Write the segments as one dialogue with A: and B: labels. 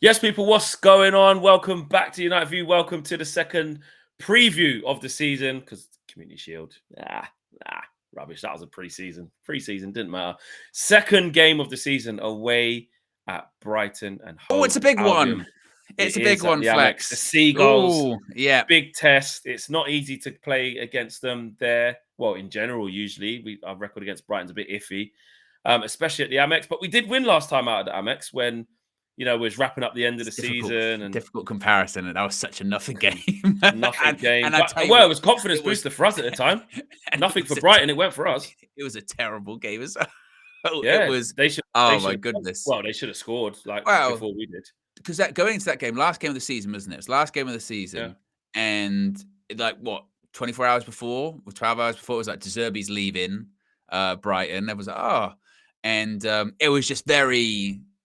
A: Yes, people, what's going on? Welcome back to United View. Welcome to the second preview of the season because Community Shield, rubbish. That was a pre-season. Pre-season didn't matter. Second game of the season away at Brighton and
B: Oh, it's a
A: Hove
B: big
A: Albion.
B: one. It's a
A: It
B: big
A: is at
B: one,
A: the Amex. The
B: Flex.
A: Seagulls,
B: Oh, yeah.
A: big test. It's not easy to play against them there. Well, in general, usually our record against Brighton's a bit iffy, especially at the Amex. But we did win last time out at the Amex when we was wrapping up the end of the season and
B: difficult comparison, and that was such a nothing game.
A: nothing game.
B: And I
A: But
B: tell you
A: well,
B: what,
A: it was confidence booster for us at the time. Nothing for Brighton. It went for us.
B: It was a terrible game as well.
A: Yeah,
B: It was.
A: they should.
B: Oh my goodness.
A: Well, they should have scored before we did.
B: Because going into that game, last game of the season, wasn't it? It's last game of the season, and 24 hours before, or 12 hours before, it was like De Zerbi's leaving Brighton. There was and it was just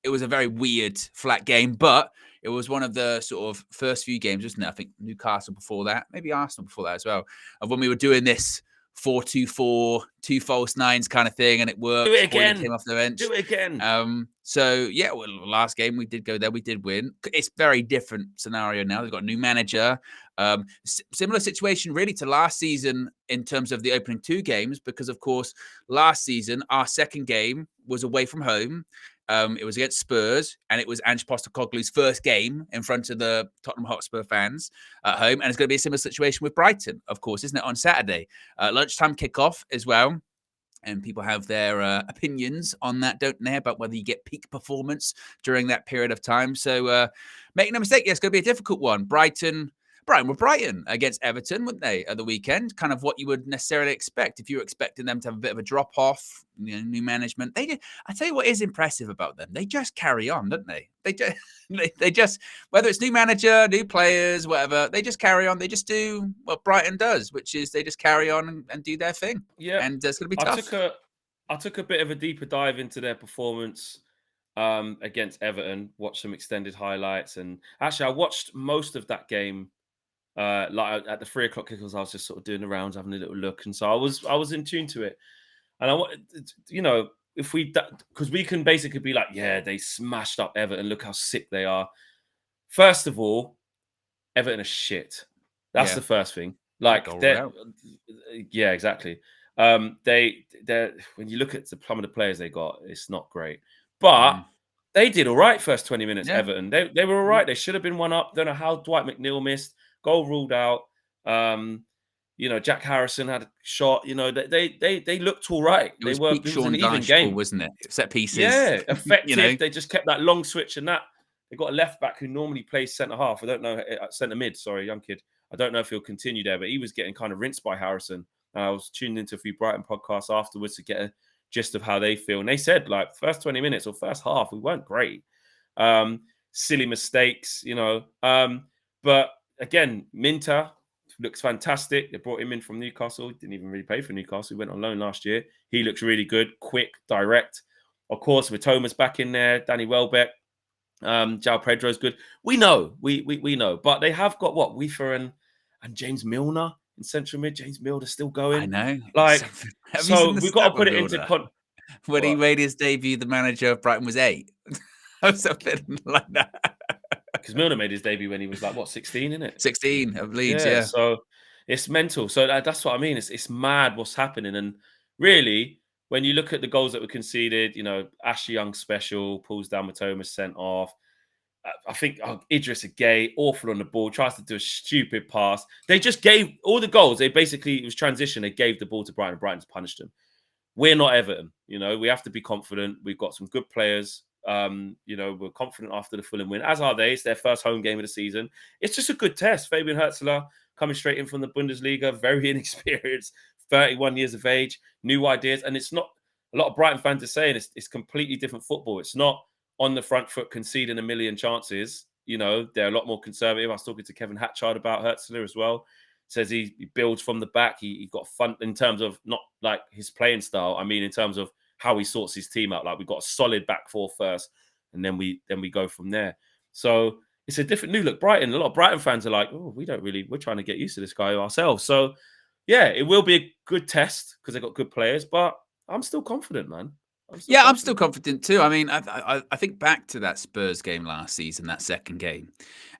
B: it was a very weird flat game, but it was one of the sort of first few games, wasn't it? I think Newcastle before that, maybe Arsenal before that as well, of when we were doing this 4-2-4, 2 false nines kind of thing, and it worked.
A: Do it again.
B: Came off the bench.
A: Do it again.
B: So yeah, well, last game we did go there, we did win. It's very different scenario now. They've got a new manager. Similar situation really to last season in terms of the opening 2 games, because of course last season our second game was away from home. It was against Spurs, and it was Ange Postecoglou's first game in front of the Tottenham Hotspur fans at home. And it's going to be a similar situation with Brighton, of course, isn't it? On Saturday, lunchtime kickoff as well. And people have their opinions on that, don't they? About whether you get peak performance during that period of time. So make no mistake, it's going to be a difficult one. Brighton were Brighton against Everton, wouldn't they, at the weekend? Kind of what you would necessarily expect if you were expecting them to have a bit of a drop-off, new management. They did. I tell you what is impressive about them. They just carry on, don't they? They just, whether it's new manager, new players, whatever, they just carry on. They just do what Brighton does, which is they just carry on and do their thing.
A: Yeah.
B: And it's going to be tough.
A: I took a bit of a deeper dive into their performance against Everton, watched some extended highlights. And actually, I watched most of that game. Like at the 3 o'clock kickers, I was just sort of doing the rounds, having a little look, and so I was in tune to it. And I want, if because we can basically be like, yeah, they smashed up Everton. Look how sick they are. First of all, Everton are shit. That's the first thing. Like, yeah, exactly. They when you look at some of the players they got, it's not great, but. They did all right first 20 minutes, Everton. They were all right. They should have been 1 up. Don't know how Dwight McNeil missed. Goal ruled out. Jack Harrison had a shot. They looked all right. It was an even game,
B: wasn't it? Set pieces.
A: Yeah, effective. They just kept that long switch and that. They got a left back who normally plays centre half. I don't know, centre mid. Sorry, young kid. I don't know if he'll continue there, but he was getting kind of rinsed by Harrison. And I was tuned into a few Brighton podcasts afterwards to get a gist of how they feel. And they said, like, first 20 minutes or first half, we weren't great. Silly mistakes, but again, Minter looks fantastic. They brought him in from Newcastle. Didn't even really play for Newcastle. He went on loan last year. He looks really good, quick, direct. Of course, with Thomas back in there, Danny Welbeck, João Pedro's good. We know, we know. But they have got what? Weaver and James Milner in central mid. James Milner's still going.
B: I know.
A: Like, so we've got to put it into
B: when he made his debut, the manager of Brighton was 8. Or something like that.
A: Because Milner made his debut when he was like, what, 16, isn't it?
B: 16 of Leeds, yeah.
A: So it's mental. So that's what I mean. It's mad what's happening. And really, when you look at the goals that were conceded, Ashley Young special, pulls down Matoma, sent off. I think Idris Gueye, awful on the ball, tries to do a stupid pass. They just gave all the goals. It was transition. They gave the ball to Brighton. Brighton's punished them. We're not Everton. We have to be confident. We've got some good players. We're confident after the Fulham win, as are they. It's their first home game of the season. It's just a good test. Fabian Herzler coming straight in from the Bundesliga, very inexperienced, 31 years of age, new ideas. And it's not, a lot of Brighton fans are saying it's completely different football. It's not on the front foot conceding a million chances. They're a lot more conservative. I was talking to Kevin Hatchard about Herzler as well. Says he builds from the back. He got fun in terms of not like his playing style. I mean, in terms of how he sorts his team out. Like, we've got a solid back four first, and then we go from there. So it's a different new look. Brighton, a lot of Brighton fans are like, oh, we're trying to get used to this guy ourselves. So yeah, it will be a good test because they've got good players, but I'm still confident, man.
B: I'm still confident too. I mean, I think back to that Spurs game last season, that second game,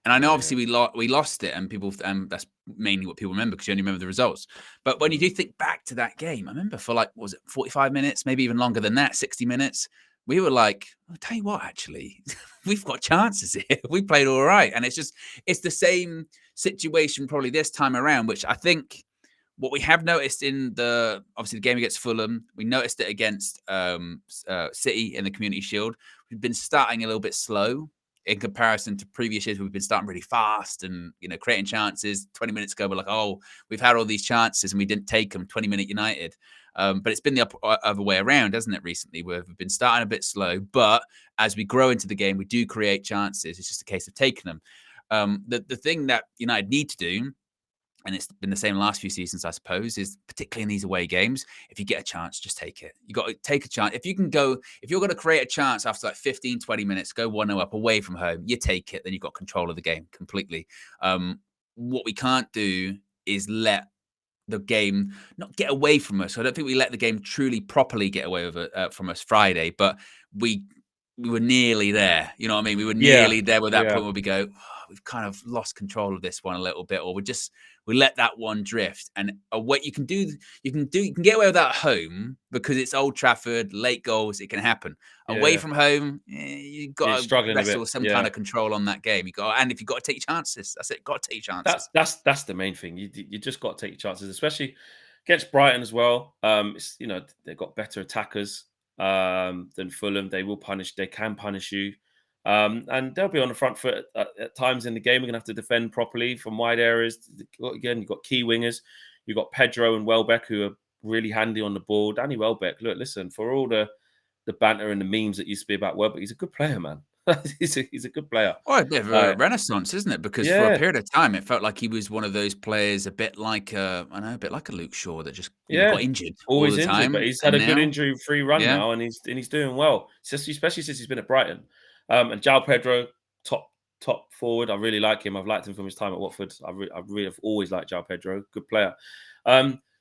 B: and I know obviously we lost it, and people, and that's mainly what people remember because you only remember the results. But when you do think back to that game, I remember for like, was it 45 minutes, maybe even longer than that, 60 minutes, we were like, I'll tell you what, actually, we've got chances here. We played all right, and it's the same situation probably this time around, which I think. What we have noticed in obviously the game against Fulham, we noticed it against City in the Community Shield. We've been starting a little bit slow in comparison to previous years. We've been starting really fast and creating chances. 20 minutes ago, we're like, oh, we've had all these chances and we didn't take them. 20-minute United, but it's been the other way around, hasn't it? Recently, where we've been starting a bit slow, but as we grow into the game, we do create chances. It's just a case of taking them. The thing that United need to do. And it's been the same last few seasons, I suppose, is particularly in these away games, if you get a chance, just take it. You got to take a chance. If you're going to create a chance after like 15, 20 minutes, go 1-0 up away from home, you take it, then you've got control of the game completely. What we can't do is let the game not get away from us. I don't think we let the game truly properly get away with it from us Friday, but we were nearly there. You know what I mean? We were nearly there with that point where we go, oh, we've kind of lost control of this one a little bit, or we let that one drift. And what you can get away with that at home because it's Old Trafford, late goals, it can happen. Away from home, you've got to wrestle some kind of control on that game. And if you've got to take chances, that's it. Got to take chances.
A: That's the main thing. You just got to take your chances, especially against Brighton as well. They've got better attackers than Fulham. They can punish you. And they'll be on the front foot at times in the game. We're going to have to defend properly from wide areas. Again, you've got key wingers. You've got Pedro and Welbeck, who are really handy on the ball. Danny Welbeck, look, listen, for all the banter and the memes that used to be about Welbeck, he's a good player, man. he's a good player.
B: Oh, a bit of a renaissance, isn't it? Because for a period of time, it felt like he was one of those players, a bit like a Luke Shaw that just got injured
A: always
B: all the
A: injured,
B: time.
A: But he's had a good injury-free run now, and he's doing well, especially since he's been at Brighton. And João Pedro, top forward. I really like him. I've liked him from his time at Watford. I really have always liked João Pedro. Good player.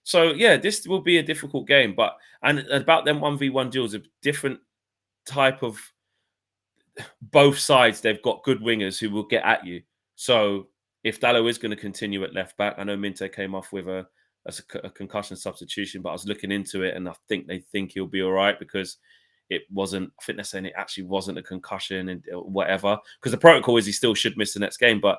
A: So this will be a difficult game. And about them 1v1 duels, a different type of. Both sides, they've got good wingers who will get at you. So if Dalot is going to continue at left back, I know Minte came off with a concussion substitution, but I was looking into it, and I think they think he'll be all right because it wasn't. I think they're saying it actually wasn't a concussion and whatever. Because the protocol is he still should miss the next game, but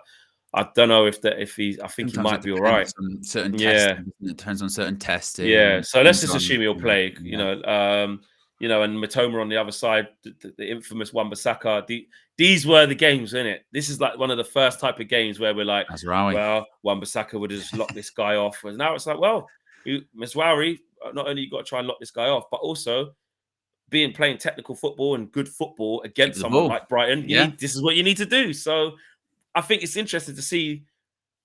A: I don't know if he. I think he might be all right.
B: Certain testing, it depends on certain testing.
A: Yeah, so let's just assume he'll play. And Matoma on the other side, the infamous Wan-Bissaka. These were the games, isn't it? This is like one of the first type of games where we're like, well, Wan-Bissaka would have just locked this guy off. And now it's like, well, Mazraoui, not only you got to try and lock this guy off, but also playing technical football and good football against someone like Brighton. This is what you need to do. So I think it's interesting to see.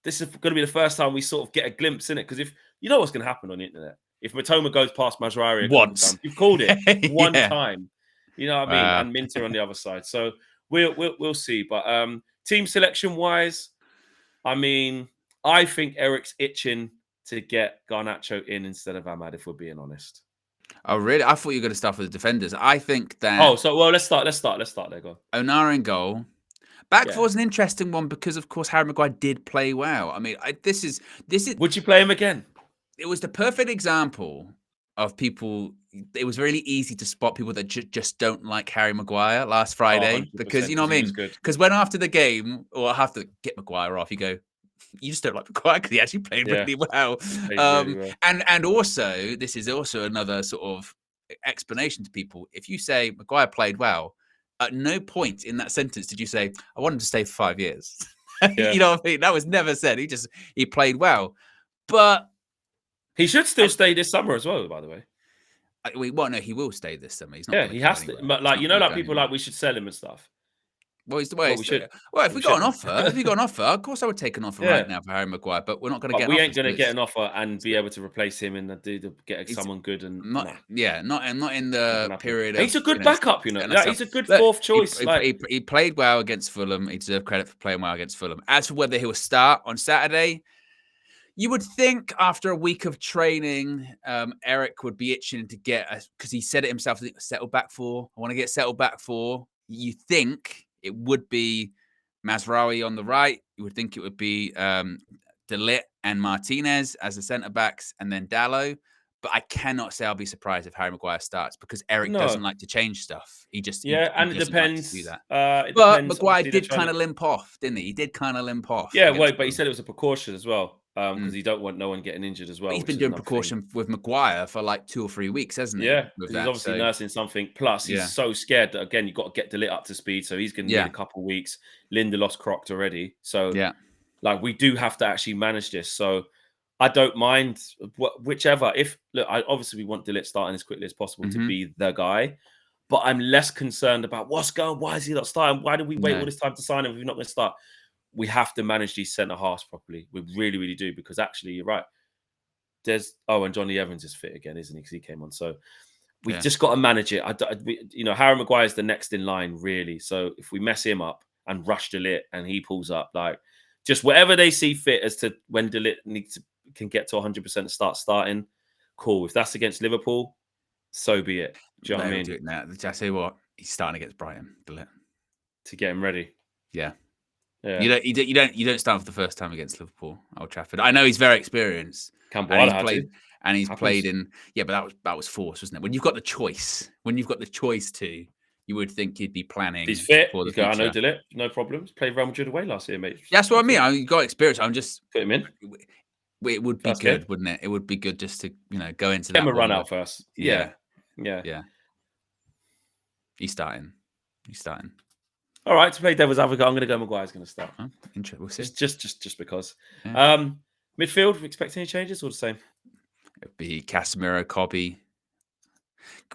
A: This is going to be the first time we sort of get a glimpse in it, because if you know what's going to happen on the internet. If Matoma goes past Maguire once, you've called it one time. You know what I mean? And Minter on the other side. So we'll see. But team selection wise, I mean, I think Eric's itching to get Garnacho in instead of Ahmad, if we're being honest.
B: Oh, really? I thought you were going to start with the defenders. I think that.
A: Let's start there. Go.
B: Onana in goal. Back four is an interesting one because, of course, Harry Maguire did play well. I mean, this is.
A: Would you play him again?
B: It was the perfect example of people. It was really easy to spot people that just don't like Harry Maguire last Friday because you know what I mean. Because when after the game or after get Maguire off, you go, you just don't like Maguire because he actually played really well. And also this is also another sort of explanation to people. If you say Maguire played well, at no point in that sentence did you say I want him to stay for 5 years. You know what I mean? That was never said. He played well, but.
A: He should still stay this summer as well, by the way.
B: No, he will stay this summer. He's not.
A: He has to. But people like we should sell him and stuff.
B: Well, he's the way. Well, if we got an offer, of course I would take an offer right now for Harry Maguire. But we're not going to get.
A: We ain't going to get an offer and be able to replace him and get someone good and
B: not in the period.
A: He's a good backup, you know. He's a good fourth choice.
B: He played well against Fulham. He deserved credit for playing well against Fulham. As for whether he will start on Saturday. You would think after a week of training, Eric would be itching to get, because he said it himself, settled back four. I want to get settled back four. You think it would be Mazraoui on the right. You would think it would be Ligt and Martinez as the centre backs, and then Dalot. But I cannot say I'll be surprised if Harry Maguire starts, because Eric doesn't like to change stuff. He just he
A: and it
B: doesn't
A: depends.
B: like to do that.
A: It
B: But
A: depends.
B: Maguire did kind of limp off, didn't he? He did kind of limp off.
A: Yeah, well, but he said it was a precaution as well, because he don't want no one getting injured as well.
B: But he's been doing precaution with Maguire for like 2 or 3 weeks, hasn't he?
A: Yeah, he's obviously nursing something. Plus, he's so scared that, again, you've got to get Ligt up to speed. So he's going to need a couple of weeks. Lindelof's crocked already. So, like, we do have to actually manage this. So I don't mind whichever. Obviously we want Ligt starting as quickly as possible to be the guy. But I'm less concerned about what's going. Why is he not starting? Why did we wait all this time to sign him if he's not going to start? We have to manage these centre halves properly. We really, really do, because actually, you're right. And Johnny Evans is fit again, isn't he? Because he came on. So we've just got to manage it. Harry Maguire is the next in line, really. So if we mess him up and rush Ligt and he pulls up, like, just whatever they see fit as to when Ligt can get to 100% and start starting, cool. If that's against Liverpool, so be it. Do you know what I mean?
B: Do it now. I say what, he's starting against Brighton, Ligt,
A: to get him ready.
B: Yeah. You don't start for the first time against Liverpool, Old Trafford. I know he's very experienced. And he's played in, but that was forced, wasn't it? When you've got the choice, you would think you'd be planning.
A: He's fit.
B: For the future.
A: I know Ligt, no problems. Played Real Madrid away last year, mate.
B: That's what I mean. You got experience. I'm just
A: put him in.
B: It would be good, wouldn't it? It would be good just to go into that.
A: Get him a run out first. Yeah.
B: He's starting.
A: All right, to play devil's advocate, I'm going to go Maguire's going to start.
B: Oh, interesting. We'll see.
A: Just because. Yeah. Midfield, we expect any changes or the same?
B: It'd be Casemiro, Cobby.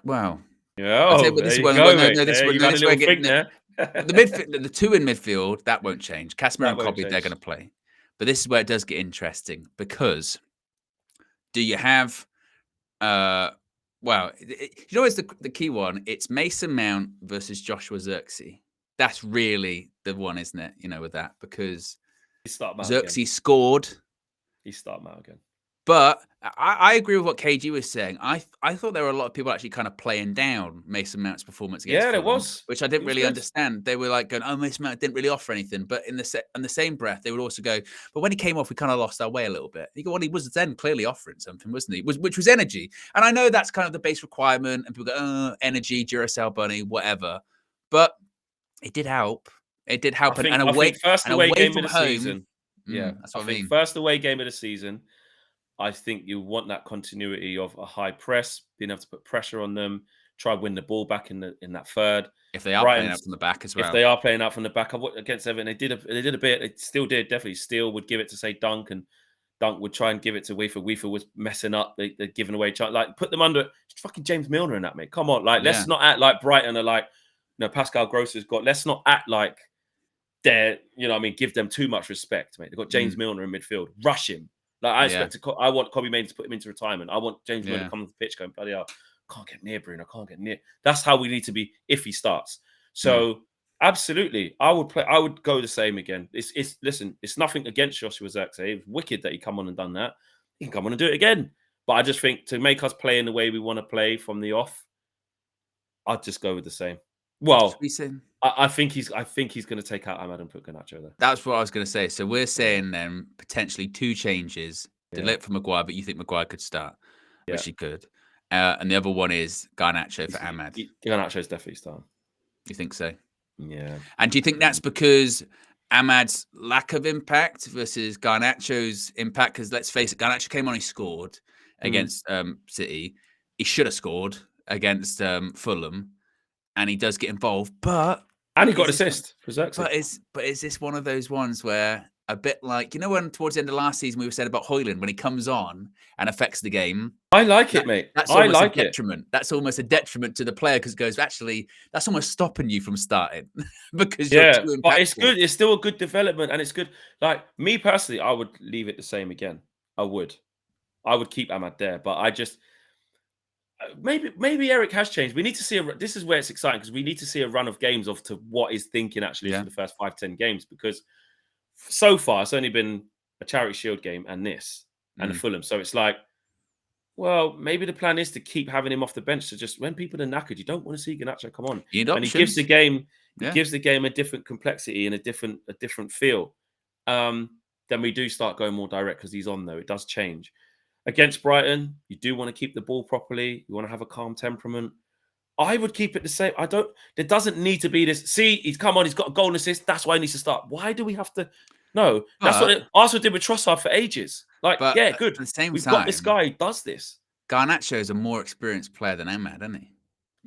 B: Wow.
A: Yeah.
B: This is where we're getting there. The two in midfield, that won't change. Casemiro and Cobby, they're going to play. But this is where it does get interesting, because do you have it's the key one. It's Mason Mount versus Joshua Zirkzee. That's really the one, isn't it? With that, because Zirkzee scored.
A: He started out again.
B: But I agree with what KG was saying. I thought there were a lot of people actually kind of playing down Mason Mount's performance against Fulham,
A: there was.
B: Which I didn't really understand. They were like going, "Oh, Mason Mount didn't really offer anything." But in the same breath, they would also go, "But when he came off, we kind of lost our way a little bit." You go, "Well, he was then clearly offering something, wasn't he?" Which was energy. And I know that's kind of the base requirement. And people go, "Oh, energy, Duracell bunny, whatever." But it did help. It did help.
A: I think first away game of the season. Yeah,
B: that's what I mean.
A: First away game of the season. I think you want that continuity of a high press, being able to put pressure on them, try win the ball back in that third.
B: If they are playing out from the back as well.
A: If they are playing out from the back, against Everton, they did a bit. They still did, definitely. Steele would give it to, say, Dunk, and Dunk would try and give it to Weaver. Weaver was messing up. They're giving away chance. Like, put them under fucking James Milner in that, mate. Come on. Like, let's not act like Brighton are like, Pascal Gross has got, let's not act like they're, give them too much respect, mate. They've got James Milner in midfield. Rush him. Like, I want Cobby Main to put him into retirement. I want James Milner to come on the pitch going, bloody hell, can't get near Bruno, can't get near. That's how we need to be if he starts. So, absolutely, I would go the same again. Listen, it's nothing against Joshua Zirkzee. It was wicked that he come on and done that. He can come on and do it again. But I just think to make us play in the way we want to play from the off, I'd just go with the same. Well, I think he's going to take out Ahmad and put Garnacho there.
B: That's what I was going to say. So we're saying then potentially 2 changes. Ligt for Maguire, but you think Maguire could start, which he could. And the other one is Garnacho for Ahmad.
A: Garnacho is definitely starting.
B: You think so?
A: Yeah.
B: And do you think that's because Ahmad's lack of impact versus Garnacho's impact? Because let's face it, Garnacho came on, he scored against City. He should have scored against Fulham. And he does get involved,
A: and he got assist for Zirkzee.
B: But is this one of those ones where a bit like when towards the end of last season we were said about Højlund when he comes on and affects the game?
A: I like it, mate.
B: That's almost a detriment. That's almost a detriment to the player because it goes actually that's almost stopping you from starting because you're too impactful.
A: But it's good. It's still a good development, and it's good. Like me personally, I would leave it the same again. I would keep Ahmad there, but I just. Maybe Eric has changed. We need to see this is where it's exciting because we need to see a run of games of to what he's thinking actually for the first 5-10 games because so far it's only been a Charity Shield game and this. and Fulham. So it's like, well, maybe the plan is to keep having him off the bench. So just when people are knackered, you don't want to see Garnacho come on.
B: You need
A: And he gives the
B: options.
A: game a different complexity and a different feel. Then we do start going more direct because he's on, though. It does change. Against Brighton, you do want to keep the ball properly. You want to have a calm temperament. I would keep it the same. There doesn't need to be this. See, he's come on, he's got a goal and assist. That's why he needs to start. Why do we have to? No, that's what Arsenal did with Trossard for ages. Like, yeah, good.
B: At the same
A: We've
B: time,
A: got this guy who does this.
B: Garnacho is a more experienced player than Ahmad, isn't he?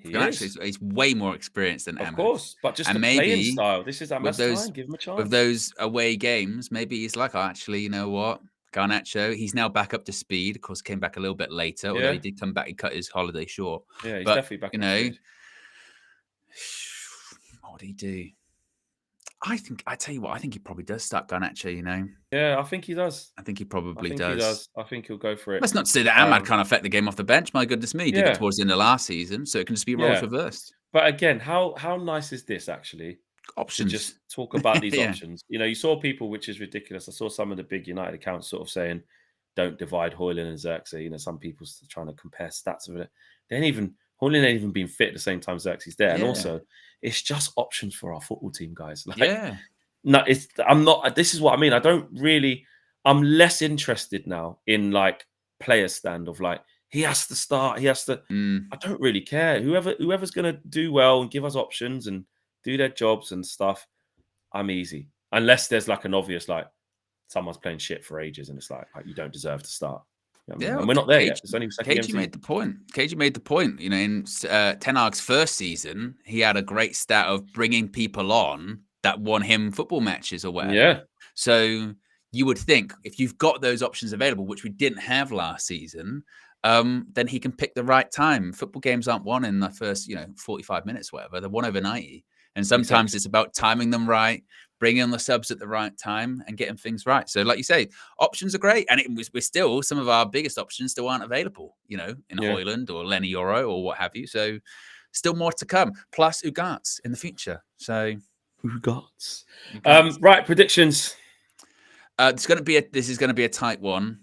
B: He's way more experienced than Ahmad.
A: Of course, but just the playing style. This is Ahmad's time. Give him a chance.
B: With those away games, maybe he's like, oh, actually, you know what? Garnacho, he's now back up to speed. Of course, came back a little bit later, although he did come back. He cut his holiday short.
A: Yeah, he's definitely back.
B: You know, what did he do? I tell you what, I think he probably does start Garnacho, you know?
A: Yeah, I think he does.
B: I think he probably does.
A: I think he'll go for it.
B: That's not to say that Ahmad can't affect the game off the bench. My goodness me. He did it towards the end of last season, so it can just be roles reversed.
A: But again, how nice is this actually?
B: Options.
A: To just talk about these options. You know, you saw people, which is ridiculous. I saw some of the big United accounts sort of saying, don't divide Højlund and Xerxes. You know, some people trying to compare stats of it. Højlund ain't even been fit at the same time Xerxes there. And also, it's just options for our football team, guys. Like, no, I'm not. This is what I mean. I'm less interested now in like player stand of like he has to start. He has to. I don't really care. Whoever's gonna do well and give us options and do their jobs and stuff, I'm easy. Unless there's like an obvious like someone's playing shit for ages and it's like you don't deserve to start. You know what I mean? And we're not there yet. It's only
B: KG made the point. KG made the point. You know, in Ten Hag's first season, he had a great stat of bringing people on that won him football matches or whatever.
A: Yeah.
B: So you would think if you've got those options available, which we didn't have last season, then he can pick the right time. Football games aren't won in the first, 45 minutes, whatever. They're won over 90. And sometimes it's about timing them right, bringing on the subs at the right time and getting things right. So like you say, options are great. And we're still, some of our biggest options still aren't available, in Højlund or Lenny Yoro or what have you. So still more to come. Plus Ugarte in the future. So
A: Ugarte. Right, predictions.
B: This is going to be a tight one.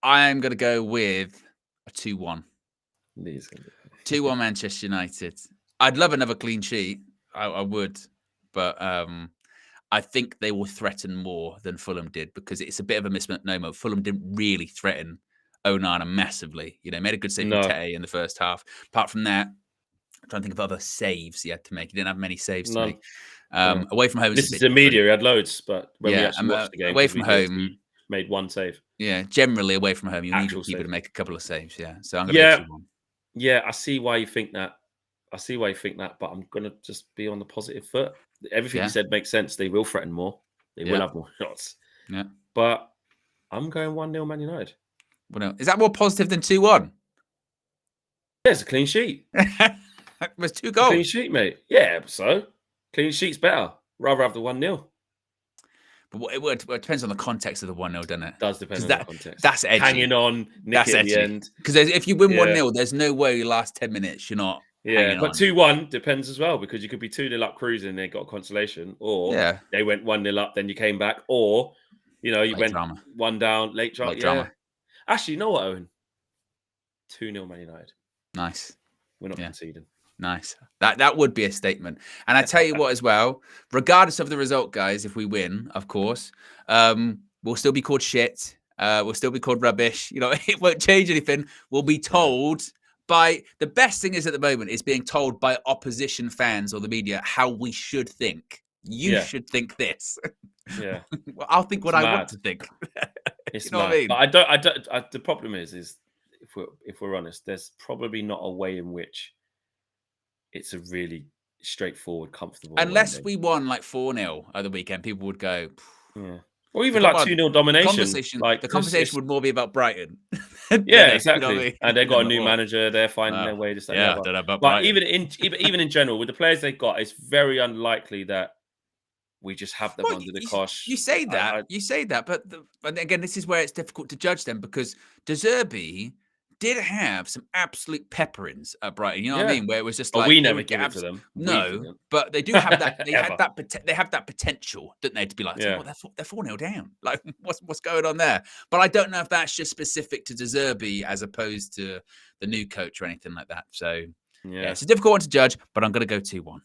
B: I'm going to go with a 2-1. 2-1 Manchester United. I'd love another clean sheet. I would, but I think they will threaten more than Fulham did because it's a bit of a misnomer. Fulham didn't really threaten Onana massively. Made a good save from Tete in the first half. Apart from that, I'm trying to think of other saves he had to make. He didn't have many saves to make. Away from home,
A: this is the media. He had loads, but when we actually watched the game,
B: away from home,
A: he made one save.
B: Yeah, generally away from home, you need a keeper to make a couple of saves. Yeah, so I'm going to go 2-1.
A: Yeah, I see why you think that. But I'm going to just be on the positive foot. Everything you said makes sense. They will threaten more. They will have more shots.
B: Yeah.
A: But I'm going 1-0 Man United.
B: Well, is that more positive than 2-1?
A: Yeah, it's a clean sheet.
B: It was 2 goals.
A: Clean sheet, mate. Yeah, so clean sheet's better. Rather have the 1-0.
B: But it depends on the context of the 1-0, doesn't it?
A: It does depend on the context.
B: That's edgy.
A: Hanging on, nick at the end.
B: Because if you win 1-0, there's no way the last 10 minutes you're not.
A: Yeah, but 2-1 depends as well because you could be 2-0 up cruising and they got a consolation, or they went 1-0 up, then you came back, or you went
B: drama.
A: 1 down, late drama. Actually, you know what, Owen? 2-0 Man United.
B: Nice.
A: We're not conceding.
B: Nice. That would be a statement. And I tell you what, as well, regardless of the result, guys, if we win, of course, we'll still be called shit. We'll still be called rubbish. It won't change anything. We'll be told. By the best thing is at the moment is being told by opposition fans or the media how we should think. You should think this.
A: Yeah.
B: Well, I'll think what I want to think.
A: It's what I mean? But I don't. The problem is if we're honest, there's probably not a way in which it's a really straightforward, comfortable.
B: Unless we won like 4-0 at the weekend, people would go.
A: Yeah. Or even like 2-0 domination.
B: The conversation would more be about Brighton.
A: Yeah, exactly. And they've got a new manager. They're finding their way to stay.
B: Yeah, I don't know about
A: but
B: Brighton.
A: even in general, with the players they've got, it's very unlikely that we just have them under the cosh.
B: You say that, but again, this is where it's difficult to judge them because De Zerbi did have some absolute pepperings at Brighton. You know what I
A: Yeah.
B: mean? Where it was just
A: But
B: like
A: we
B: they
A: never
B: would get
A: give it to them. We
B: no,
A: didn't.
B: but they do have that. They had
A: Ever.
B: that. They have that potential, didn't they? To be like,
A: Yeah.
B: well, they're 4-0 down. Like, what's going on there? But I don't know if that's just specific to De Zerbi as opposed to the new coach or anything like that. So yeah, it's a difficult one to judge. But I'm going to go 2-1.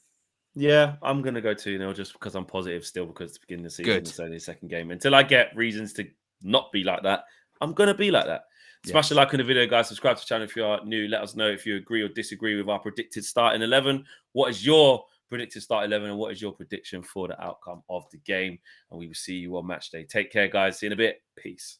A: Yeah, I'm going to go 2-0 just because I'm positive still because it's the beginning of the season.
B: Good.
A: It's only the second game. Until I get reasons to not be like that, I'm going to be like that. Smash a like on the video, guys. Subscribe to the channel if you are new. Let us know if you agree or disagree with our predicted starting 11. What is your predicted start 11 and what is your prediction for the outcome of the game? And we will see you on match day. Take care, guys. See you in a bit. Peace.